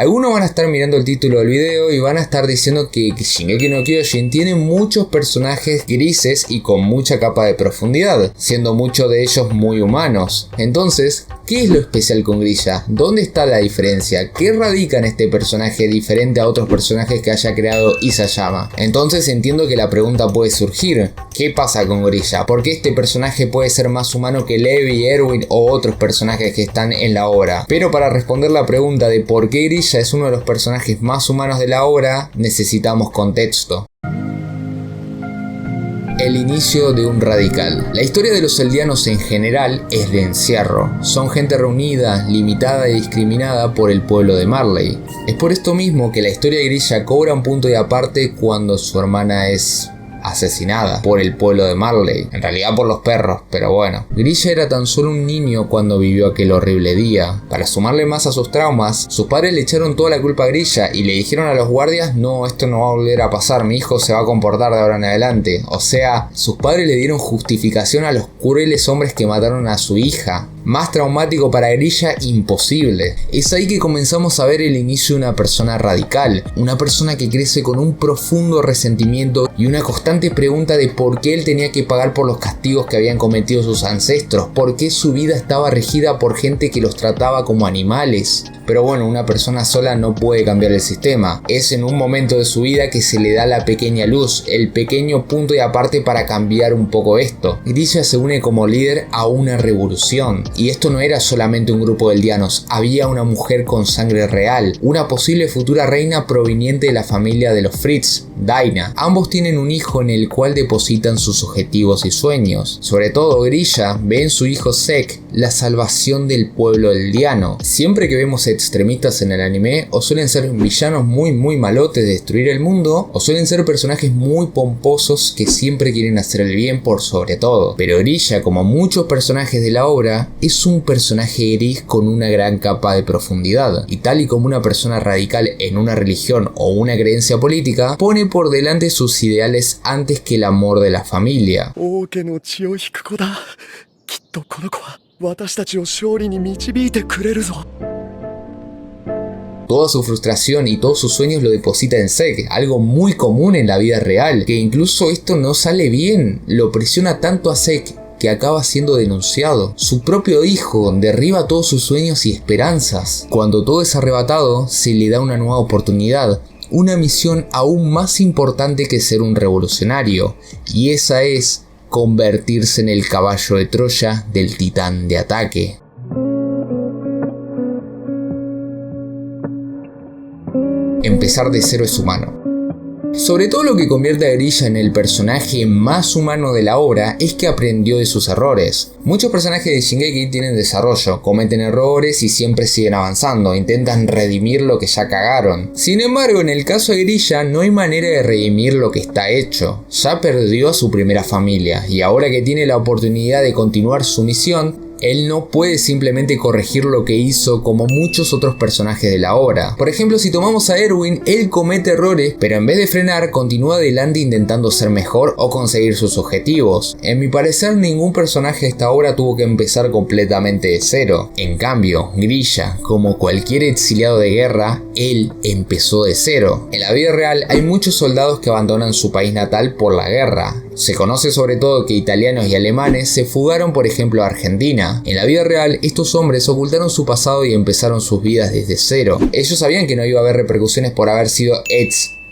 Algunos van a estar mirando el título del video y van a estar diciendo que Shingeki no Kyojin tiene muchos personajes grises y con mucha capa de profundidad, siendo muchos de ellos muy humanos. Entonces, ¿qué es lo especial con Grilla? ¿Dónde está la diferencia? ¿Qué radica en este personaje diferente a otros personajes que haya creado Isayama? Entonces entiendo que la pregunta puede surgir: ¿qué pasa con Grilla? ¿Por qué este personaje puede ser más humano que Levi, Erwin o otros personajes que están en la obra? Pero para responder la pregunta de por qué Grilla es uno de los personajes más humanos de la obra, necesitamos contexto. El inicio de un radical. La historia de los eldianos en general es de encierro. Son gente reunida, limitada y discriminada por el pueblo de Marley. Es por esto mismo que la historia de Grilla cobra un punto y aparte cuando su hermana es asesinada por el pueblo de Marley, en realidad por los perros, pero bueno. Grilla era tan solo un niño cuando vivió aquel horrible día. Para sumarle más a sus traumas, sus padres le echaron toda la culpa a Grilla y le dijeron a los guardias: no, esto no va a volver a pasar, mi hijo se va a comportar de ahora en adelante. O sea, sus padres le dieron justificación a los crueles hombres que mataron a su hija. Más traumático para Grilla, imposible. Es ahí que comenzamos a ver el inicio de una persona radical, una persona que crece con un profundo resentimiento y una constante pregunta de por qué él tenía que pagar por los castigos que habían cometido sus ancestros, por qué su vida estaba regida por gente que los trataba como animales. Pero bueno, una persona sola no puede cambiar el sistema. Es en un momento de su vida que se le da la pequeña luz, el pequeño punto y aparte para cambiar un poco esto. Grilla se une como líder a una revolución. Y esto no era solamente un grupo de eldianos, había una mujer con sangre real, una posible futura reina proveniente de la familia de los Fritz, Daina. Ambos tienen un hijo en el cual depositan sus objetivos y sueños. Sobre todo Grilla ve en su hijo Zeke la salvación del pueblo eldiano. Siempre que vemos extremistas en el anime, o suelen ser villanos muy malotes de destruir el mundo, o suelen ser personajes muy pomposos que siempre quieren hacer el bien por sobre todo. Pero Grilla, como muchos personajes de la obra, es un personaje gris con una gran capa de profundidad, y tal y como una persona radical en una religión o una creencia política, pone por delante sus ideales antes que el amor de la familia. Toda su frustración y todos sus sueños lo deposita en Zeke, algo muy común en la vida real, que incluso esto no sale bien, lo presiona tanto a Zeke que acaba siendo denunciado. Su propio hijo derriba todos sus sueños y esperanzas. Cuando todo es arrebatado, se le da una nueva oportunidad, una misión aún más importante que ser un revolucionario, y esa es convertirse en el caballo de Troya del titán de ataque. Empezar de cero es humano. Sobre todo lo que convierte a Grilla en el personaje más humano de la obra es que aprendió de sus errores. Muchos personajes de Shingeki tienen desarrollo, cometen errores y siempre siguen avanzando, intentan redimir lo que ya cagaron. Sin embargo, en el caso de Grilla no hay manera de redimir lo que está hecho. Ya perdió a su primera familia y ahora que tiene la oportunidad de continuar su misión, él no puede simplemente corregir lo que hizo como muchos otros personajes de la obra. Por ejemplo, si tomamos a Erwin, él comete errores, pero en vez de frenar, continúa adelante intentando ser mejor o conseguir sus objetivos. En mi parecer, ningún personaje de esta obra tuvo que empezar completamente de cero. En cambio, Grilla, como cualquier exiliado de guerra, él empezó de cero. En la vida real hay muchos soldados que abandonan su país natal por la guerra. Se conoce sobre todo que italianos y alemanes se fugaron, por ejemplo, a Argentina. En la vida real, estos hombres ocultaron su pasado y empezaron sus vidas desde cero. Ellos sabían que no iba a haber repercusiones por haber sido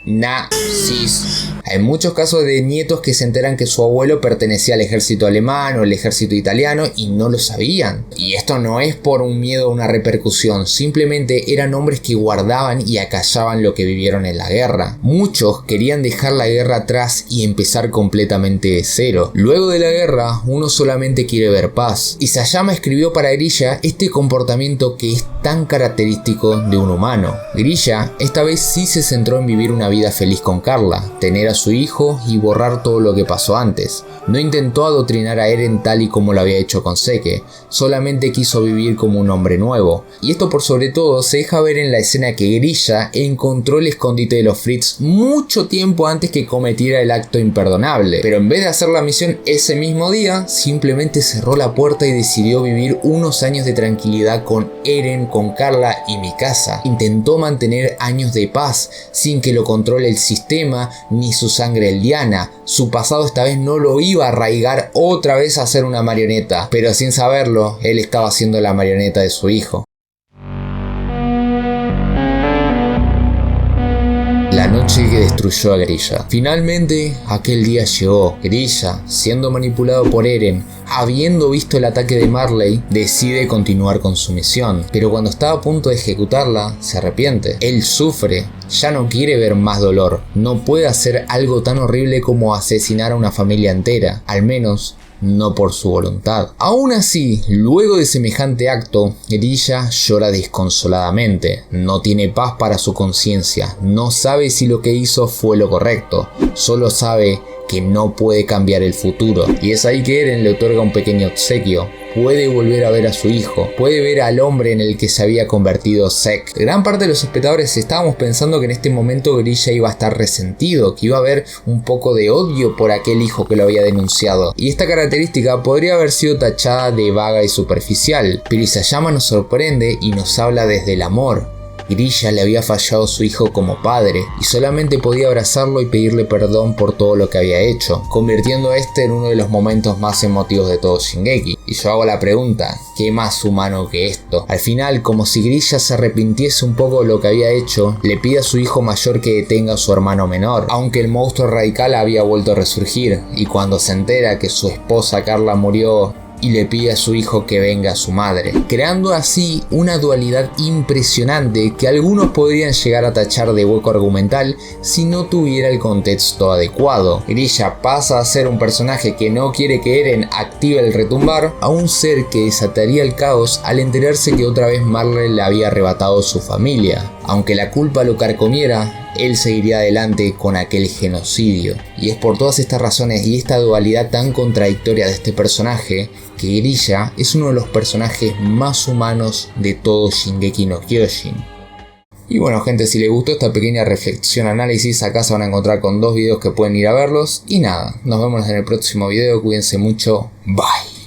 nazis. Hay muchos casos de nietos que se enteran que su abuelo pertenecía al ejército alemán o al ejército italiano y no lo sabían. Y esto no es por un miedo a una repercusión, simplemente eran hombres que guardaban y acallaban lo que vivieron en la guerra. Muchos querían dejar la guerra atrás y empezar completamente de cero. Luego de la guerra, uno solamente quiere ver paz. Isayama escribió para Grilla este comportamiento que es tan característico de un humano. Grilla esta vez sí se centró en vivir una vida feliz con Carla, tener a su hijo y borrar todo lo que pasó antes. No intentó adoctrinar a Eren tal y como lo había hecho con Zeke, solamente quiso vivir como un hombre nuevo. Y esto por sobre todo se deja ver en la escena que Grilla encontró el escondite de los Fritz mucho tiempo antes que cometiera el acto imperdonable. Pero en vez de hacer la misión ese mismo día, simplemente cerró la puerta y decidió vivir unos años de tranquilidad con Eren, con Carla y Mikasa. Intentó mantener años de paz sin que lo controle el sistema ni su sangre eldiana. Su pasado esta vez no lo iba a arraigar otra vez a ser una marioneta, pero sin saberlo, él estaba siendo la marioneta de su hijo. La noche que destruyó a Grilla. Finalmente, aquel día llegó. Grilla, siendo manipulado por Eren, habiendo visto el ataque de Marley, decide continuar con su misión. Pero cuando está a punto de ejecutarla, se arrepiente. Él sufre, ya no quiere ver más dolor. No puede hacer algo tan horrible como asesinar a una familia entera, al menos no por su voluntad. Aún así, luego de semejante acto, Grilla llora desconsoladamente. No tiene paz para su conciencia, no sabe si lo que hizo fue lo correcto, solo sabe que no puede cambiar el futuro. Y es ahí que Eren le otorga un pequeño obsequio. Puede volver a ver a su hijo, puede ver al hombre en el que se había convertido Zeke. Gran parte de los espectadores estábamos pensando que en este momento Grilla iba a estar resentido, que iba a haber un poco de odio por aquel hijo que lo había denunciado. Y esta característica podría haber sido tachada de vaga y superficial, pero Isayama nos sorprende y nos habla desde el amor. Grilla le había fallado a su hijo como padre y solamente podía abrazarlo y pedirle perdón por todo lo que había hecho, convirtiendo este en uno de los momentos más emotivos de todo Shingeki. Y yo hago la pregunta, ¿qué más humano que esto? Al final, como si Grilla se arrepintiese un poco de lo que había hecho, le pide a su hijo mayor que detenga a su hermano menor, aunque el monstruo radical había vuelto a resurgir, y cuando se entera que su esposa Carla murió, y le pide a su hijo que venga a su madre, creando así una dualidad impresionante que algunos podrían llegar a tachar de hueco argumental si no tuviera el contexto adecuado. Grilla pasa a ser un personaje que no quiere que Eren active el retumbar, a un ser que desataría el caos al enterarse que otra vez Marley le había arrebatado su familia. Aunque la culpa lo carcomiera, él seguiría adelante con aquel genocidio. Y es por todas estas razones y esta dualidad tan contradictoria de este personaje que Grilla es uno de los personajes más humanos de todo Shingeki no Kyojin. Y bueno gente, si les gustó esta pequeña reflexión análisis, acá se van a encontrar con 2 videos que pueden ir a verlos. Y nada, nos vemos en el próximo video, cuídense mucho, bye.